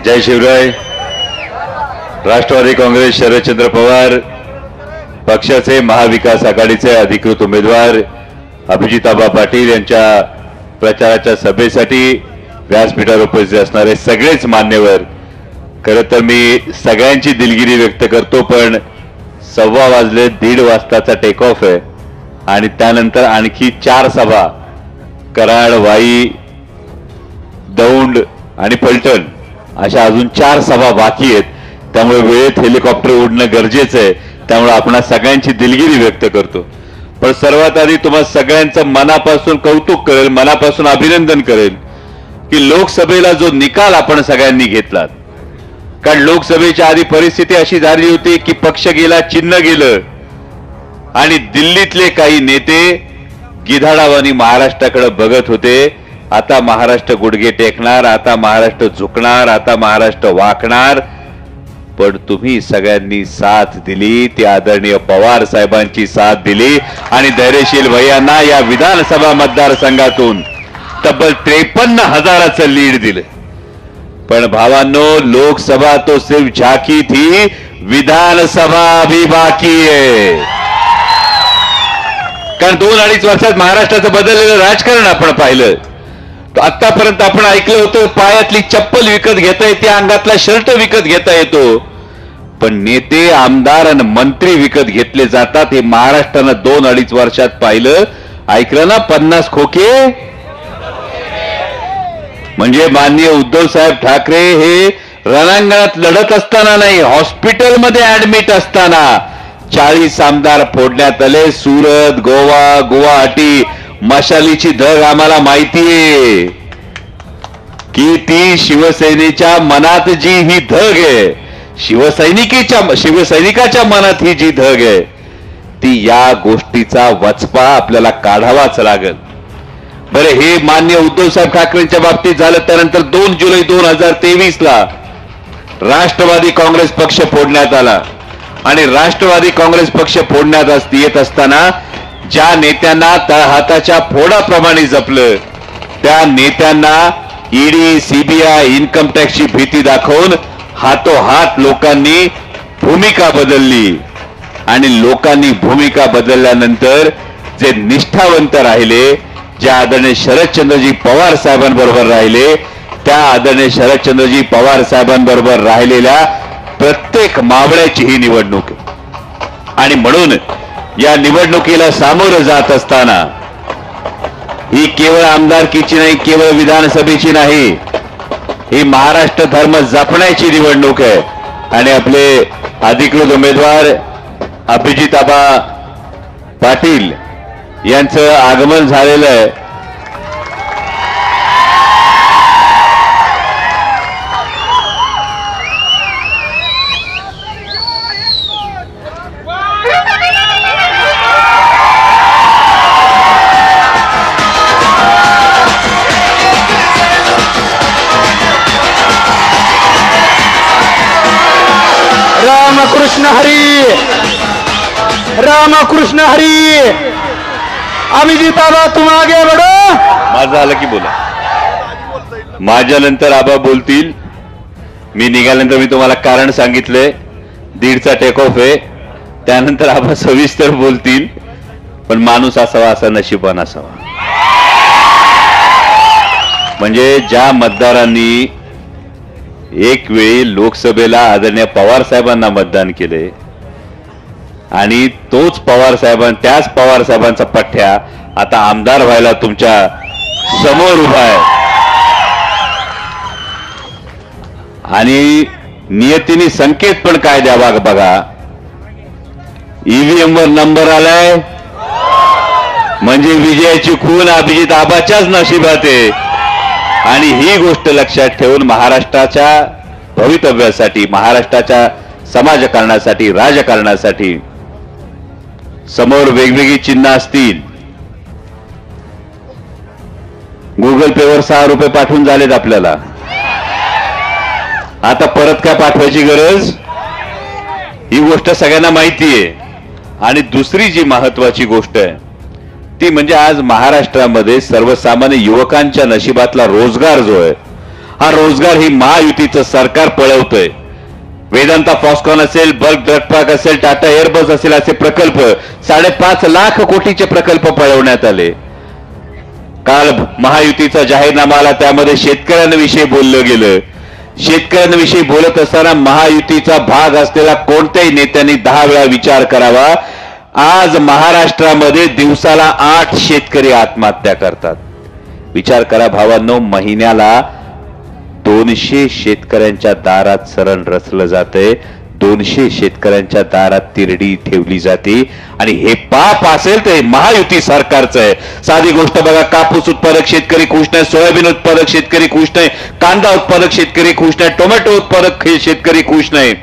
जय शिवराय. राष्ट्रवादी काँग्रेस शरदचंद्र पवार पक्षाचे महाविकास आघाडीचे अधिकृत उमेदवार अभिजिताबा पाटील यांच्या प्रचाराच्या सभेसाठी व्यासपीठावर उपस्थित असणारे सगळेच मान्यवर, खरं तर मी सगळ्यांची दिलगिरी व्यक्त करतो, पण 1:15 वाजले, 1:30 वाजताचा टेक ऑफ आहे आणि त्यानंतर आणखी 4 सभा कराड, वाई, दौंड आणि फलटण अशा अजून 4 सभा बाकी आहेत. त्यामुळे वेळेत हेलिकॉप्टर उडणं गरजेचं आहे. त्यामुळे आपण सगळ्यांची दिलगिरी व्यक्त करतो. पण सर्वात आधी तुम्हा सगळ्यांचं मनापासून कौतुक करेल, मनापासून अभिनंदन करेल की लोकसभेला जो निकाल आपण सगळ्यांनी घेतला. कारण लोकसभेच्या आधी परिस्थिती अशी झाली होती की पक्ष गेला, चिन्ह गेलं आणि दिल्लीतले काही नेते गिधाडावानी महाराष्ट्राकडे बघत होते. आता महाराष्ट्र गुडघे टेकणार, आता महाराष्ट्र झुकणार, आता महाराष्ट्र वाकणार. पण तुम्ही सगळ्यांनी साथ दिली, ती आदरणीय पवार साहेबांची साथ दिली आणि धैर्यशील भैयांना या विधानसभा मतदारसंघातून तब्बल 53,000चं लीड दिलं. पण भावांनो, लोकसभा तो सिर्फ झाकी थी, विधानसभा अभी बाकी है. कारण 2-2.5 वर्षात महाराष्ट्राचं बदललेलं राजकारण आपण पाहिलं. आतापर्यंत आपण ऐकलं होतं पायातली चप्पल विकत घेता येते, अंगातला शर्ट विकत घेता येतो, पण नेते, आमदार आणि मंत्री विकत घेतले जातात. हे महाराष्ट्रानं 2-2.5 वर्षात पाहिलं. ऐकलं ना, 50 खोके. म्हणजे माननीय उद्धव साहेब ठाकरे हे रणांगणात लढत असताना नाही, हॉस्पिटलमध्ये ऍडमिट असताना 40 आमदार फोडण्यात आले. सुरत, गोवा, गुवाहाटी, मशालीची धग आम्हाला माहितीये की ती शिवसेनेच्या मनात जी ही धग आहे, शिवसैनिकाच्या मनात ही जी धग आहे, ती या गोष्टीचा वचपा आपल्याला काढावाच लागेल. बरे, हे मान्य उद्धव साहेब ठाकरेंच्या बाबतीत झालं. त्यानंतर 2 जुलै 2023ला राष्ट्रवादी काँग्रेस पक्ष फोडण्यात आला आणि राष्ट्रवादी काँग्रेस पक्ष फोडण्यात येत असताना ज्या नेत्यांना तळहाताच्या फोडाप्रमाणे जपलं, त्या नेत्यांना ईडी, सीबीआय, इन्कम टॅक्सची भीती दाखवून हातोहात लोकांनी भूमिका बदलली. आणि लोकांनी भूमिका बदलल्यानंतर जे निष्ठावंत राहिले, ज्या आदरणीय शरदचंद्रजी पवार साहेबांबरोबर राहिले, त्या आदरणीय शरदचंद्रजी पवार साहेबांबरोबर राहिलेल्या प्रत्येक मावळ्याची ही निवडणूक. आणि म्हणून या निवडणुकीला सामोरं जात असताना ही केवळ आमदारकीची नाही, केवळ विधानसभेची नाही, ही महाराष्ट्र धर्म जपण्याची निवडणूक आहे. आणि आपले अधिकृत उमेदवार अभिजिताबा पाटील यांचं आगमन झालेलं आहे. रामकृष्ण हरी, रामकृष्ण हरी. अभिजिताबा तुम आगे बढ़ो. माझं आलं की बोला. माझ्यानंतर आबा बोलतील. मी निघाल्यानंतर मी तुम्हाला कारण सांगितलंय, 1:30चा टेक ऑफ आहे. त्यानंतर आबा सविस्तर बोलतील. पण माणूस असावा, असा नशीबवान असावा. म्हणजे ज्या मतदारांनी एक वेळी लोकसभेला आदरणीय पवार साहेबांना मतदान केले आणि त्याच पवार साहेबांचा पठ्ठ्या आता आमदार व्हायला तुमच्या समोर उभा आहे. आणि नियतीने संकेत पण काय द्यावा बघा. ईव्हीएम वर नंबर आलाय म्हणजे विजयाची खून अभिजित आबाच्याच नशिबात आहे. आणि ही गोष्ट लक्षात ठेवून महाराष्ट्राच्या भवितव्यासाठी, महाराष्ट्राच्या समाजकारणासाठी, राजकारणासाठी समोर वेगवेगळी चिन्ह असतील. गुगल पेवर 6 रुपये पाठवून झालेत आपल्याला. आता परत काय पाठवायची गरज, ही गोष्ट सगळ्यांना माहिती आहे. आणि दुसरी जी महत्वाची गोष्ट आहे ती म्हणजे आज महाराष्ट्रामध्ये सर्वसामान्य युवकांच्या नशिबातला रोजगार जो आहे हा रोजगार ही महायुतीचं सरकार पळवतंय. वेदांता फॉस्कॉन असेल, बल्क ड्रग पार्क असेल, टाटा एअरबस असेल, असे प्रकल्प 5.5 लाख कोटीचे प्रकल्प पळवण्यात आले. काल महायुतीचा जाहीरनामा आला, त्यामध्ये शेतकऱ्यांविषयी बोललं गेलं. शेतकऱ्यांविषयी बोलत असताना महायुतीचा भाग असलेला कोणत्याही नेत्यांनी 10 वेळा विचार करावा. आज महाराष्ट्रामध्ये दिवसाला 8 शेतकरी आत्महत्या करतात. विचार करा भावांनो, महिन्याला 200 शेतकऱ्यांच्या दारात सरण रचलं जातंय. 200 शेतकऱ्यांच्या दारात तिरडी ठेवली जाते आणि हे पाप असेल तर महायुती सरकारचं आहे. साधी गोष्ट बघा, कापूस उत्पादक शेतकरी खुश नाही, सोयाबीन उत्पादक शेतकरी खुश नाही, कांदा उत्पादक शेतकरी खुश नाही, टोमॅटो उत्पादक शेतकरी खुश नाही.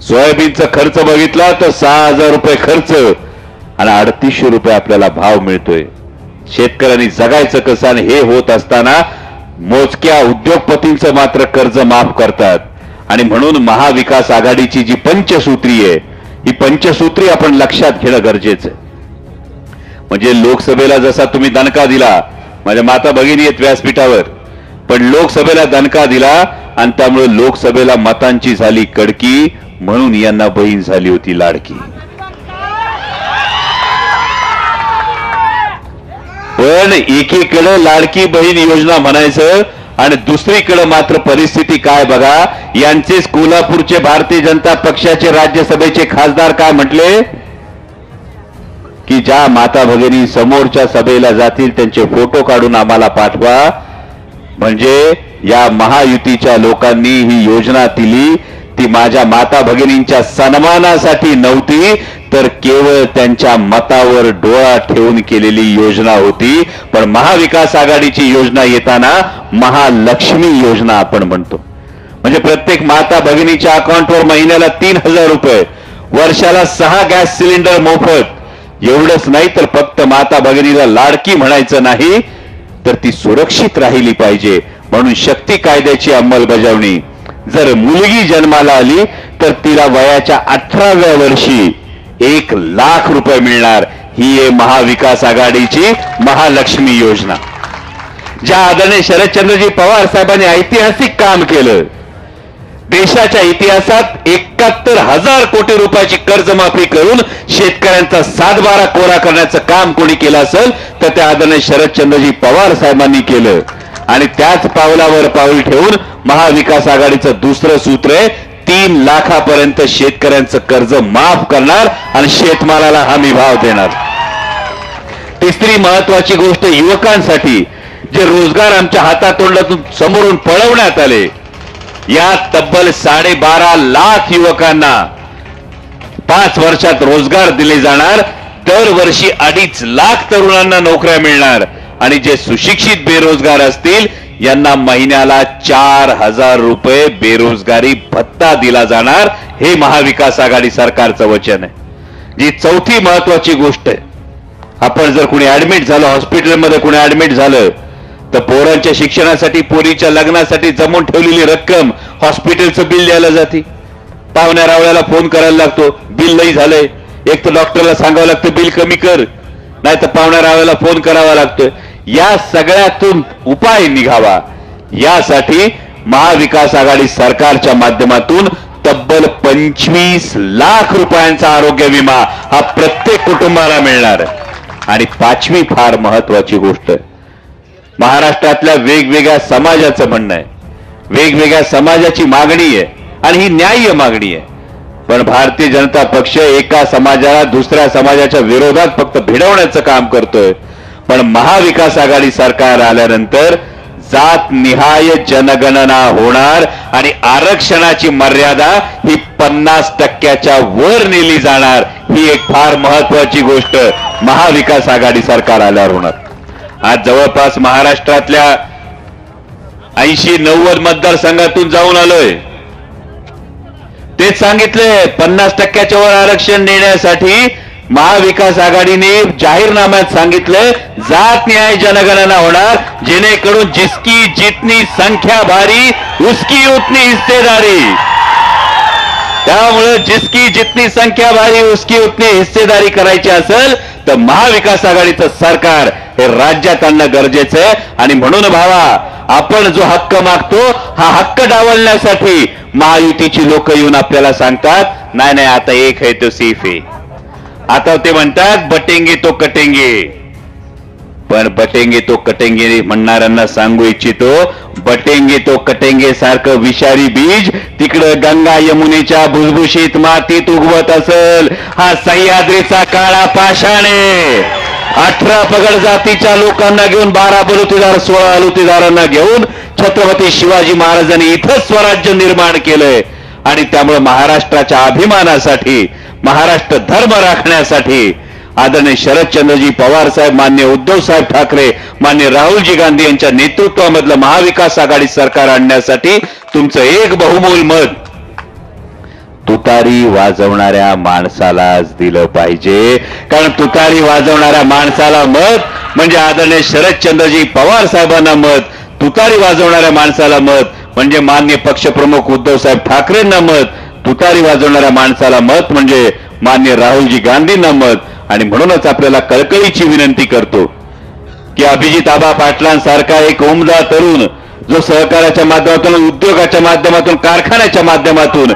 सोयाबीनचा खर्च बघितला तर 6,000 रुपये खर्च आणि 3800 रुपये आपल्याला भाव मिळतोय. शेतकऱ्यांनी जगायचं कसं आणि हे होत असताना मोजक्या उद्योगपतींचं मात्र कर्ज माफ करतात. आणि म्हणून महाविकास आघाडीची जी पंचसूत्री आहे, ही पंचसूत्री आपण लक्षात घेणं गरजेचं आहे. म्हणजे लोकसभेला जसा तुम्ही दणका दिला, माझ्या माता भगिनी आहेत व्यासपीठावर, पण लोकसभेला दणका दिला आणि त्यामुळे लोकसभेला मतांची झाली कडकी, म्हणून यांना बहीण झाली होती लाडकी. पण एकीकडे लाडकी बहीण योजना म्हणायचं आणि दुसरीकडे मात्र परिस्थिती काय बघा. यांचेच कोल्हापूरचे भारतीय जनता पक्षाचे राज्यसभेचे खासदार काय म्हटले की ज्या माता भगिनी समोरच्या सभेला जातील त्यांचे फोटो काढून आम्हाला पाठवा. म्हणजे या महायुतीच्या लोकांनी ही योजना दिली ती माझ्या माता भगिनींच्या सन्मानासाठी नव्हती, तर केवळ त्यांच्या मतावर डोळा ठेवून केलेली योजना होती. पण महाविकास आघाडीची योजना येताना महालक्ष्मी योजना आपण म्हणतो. म्हणजे प्रत्येक माता भगिनीच्या अकाउंटवर महिन्याला 3,000 रुपये, वर्षाला 6 गॅस सिलेंडर मोफत. एवढंच नाही तर फक्त माता भगिनीला लाडकी म्हणायचं नाही, तर ती सुरक्षित राहिली पाहिजे म्हणून शक्ती कायद्याची अंमलबजावणी. जर मुलगी जन्माला आली तर तिला वयाच्या 18व्या वर्षी 1 लाख रुपये मिळणार. ही आहे महाविकास आघाडीची महालक्ष्मी योजना. ज्या आदरणीय शरदचंद्रजी पवार साहेबांनी ऐतिहासिक काम केलं, देशाच्या इतिहासात 71,000 कोटी रुपयाची कर्जमाफी करून शेतकऱ्यांचा 7/12 कोरा करण्याचं काम कोणी केलं असेल तर त्या आदरणीय शरदचंद्रजी पवार साहेबांनी केलं. आणि त्याच पावलावर पाऊल ठेवून महाविकास आघाडीचं दुसरं सूत्र आहे 3 लाखापर्यंत शेतकऱ्यांचं कर्ज माफ करणार आणि शेतमालाला हमी भाव देणार. तिसरी महत्वाची गोष्ट युवकांसाठी जे रोजगार आमच्या हातातोंडातून समोरून पळवण्यात आले, या तब्बल 12.5 लाख युवकांना 5 वर्षात रोजगार दिले जाणार. दरवर्षी 2.5 लाख तरुणांना नोकऱ्या मिळणार आणि जे सुशिक्षित बेरोजगार असतील यांना महिन्याला 4,000 रुपये बेरोजगारी भत्ता दिला जाणार. हे महाविकास आघाडी सरकारचं वचन आहे. जी चौथी महत्वाची गोष्ट आहे, आपण जर कोणी ऍडमिट झालं, हॉस्पिटलमध्ये कोणी ऍडमिट झालं तर पोरांच्या शिक्षणासाठी, पोरीच्या लग्नासाठी जमून ठेवलेली रक्कम हॉस्पिटलचं बिल द्यायला जाते. पाहुण्या रावळ्याला फोन करायला लागतो, बिल लई झालंय. एक तर डॉक्टरला सांगावं लागतं बिल कमी कर, नाही तर पाहुण्या रावळ्याला फोन करावा लागतोय. या सगळ्यातून उपाय निघावा यासाठी महाविकास आघाडी सरकारच्या माध्यमातून तब्बल 25 लाख रुपयांचा आरोग्य विमा हा प्रत्येक कुटुंबाला मिळणार. आणि 5वी फार महत्वाची गोष्ट आहे, महाराष्ट्रातल्या वेगवेगळ्या समाजाचं म्हणणं आहे, वेगवेगळ्या समाजाची मागणी आहे आणि ही न्याय्य मागणी आहे. पण भारतीय जनता पक्ष एका समाजाला दुसऱ्या समाजाच्या विरोधात फक्त भिडवण्याचं काम करतोय. पण महाविकास आघाडी सरकार आल्यानंतर जात निहाय जनगणना होणार आणि आरक्षणाची मर्यादा ही 50% वर नेली जाणार. ही एक फार महत्वाची गोष्ट महाविकास आघाडी सरकार आल्यावर होणार. आज जवळपास महाराष्ट्रातल्या 80-90 मतदारसंघातून जाऊन आलोय. तेच सांगितले 50% वर आरक्षण देण्यासाठी महाविकास आघाडीने जाहीरनाम्यात सांगितलं जात न्याय जनगणना होणार, जेणेकरून जिसकी जितनी संख्या भारी उसकी उतनी हिस्सेदारी. त्यामुळे जिसकी जितनी संख्या भारी उसकी उतनी हिस्सेदारी करायची असेल तर महाविकास आघाडीचं सरकार हे राज्यात आणणं गरजेचं आहे. आणि म्हणून भावा, आपण जो हक्क मागतो हा हक्क डावलण्यासाठी महायुतीची लोक येऊन आपल्याला सांगतात नाही नाही आता एक आहे तो सेफ आहे. आता ते म्हणतात बटेंगे तो कटेंगे, पण बटेंगे तो कटेंगे म्हणणाऱ्यांना सांगू इच्छितो बटेंगे तो कटेंगे सारखं विषारी बीज तिकडं गंगा यमुनेच्या भुसभुशीत मातीत उगवत असेल. हा सह्याद्रीचा काळा पाषाणे 18 पगड जातीच्या लोकांना घेऊन 12 बलुतेदार 16 लुतेदारांना घेऊन छत्रपती शिवाजी महाराजांनी इथं स्वराज्य निर्माण केलंय. आणि त्यामुळे महाराष्ट्राच्या अभिमानासाठी महाराष्ट्र धर्म राखण्यासाठी आदरणीय शरदचंद्रजी पवार साहेब, मान्य उद्धव साहेब ठाकरे, मान्य राहुलजी गांधी यांच्या नेतृत्वामधलं महाविकास आघाडी सरकार आणण्यासाठी तुमचं एक बहुमोल मत तुतारी वाजवणाऱ्या माणसालाच दिलं पाहिजे. कारण तुतारी वाजवणाऱ्या माणसाला मत म्हणजे आदरणीय शरदचंद्रजी पवार साहेबांना मत, तुतारी वाजवणाऱ्या माणसाला मत म्हणजे मान्य पक्षप्रमुख उद्धव साहेब ठाकरेंना मत, तुतारी वाजवणाऱ्या माणसाला मत म्हणजे मान्य राहुलजी गांधींना मत. आणि म्हणूनच आपल्याला कळकळीची विनंती करतो की अभिजित आबा पाटलांसारखा एक उमदा तरुण जो सहकाराच्या माध्यमातून, उद्योगाच्या माध्यमातून, कारखान्याच्या माध्यमातून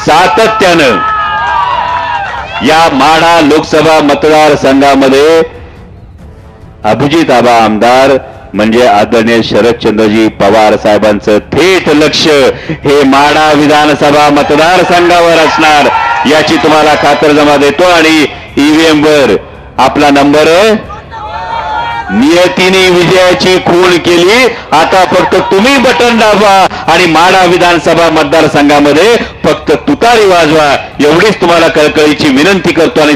सातत्यानं या माढा लोकसभा मतदारसंघामध्ये अभिजित आबा आमदार म्हणजे आदरणीय शरदचंद्रजी पवार साहेबांचं थेट लक्ष हे माढा विधानसभा मतदारसंघावर असणार याची तुम्हाला खातरजमा देतो. आणि ईव्हीएम वर आपला नंबर नियतीने विजयाची खूण केली. आता फक्त तुम्ही बटन दाबा आणि माढा विधानसभा मतदारसंघामध्ये फक्त तुतारी वाजवा एवढीच तुम्हाला कळकळीची विनंती करतो. आणि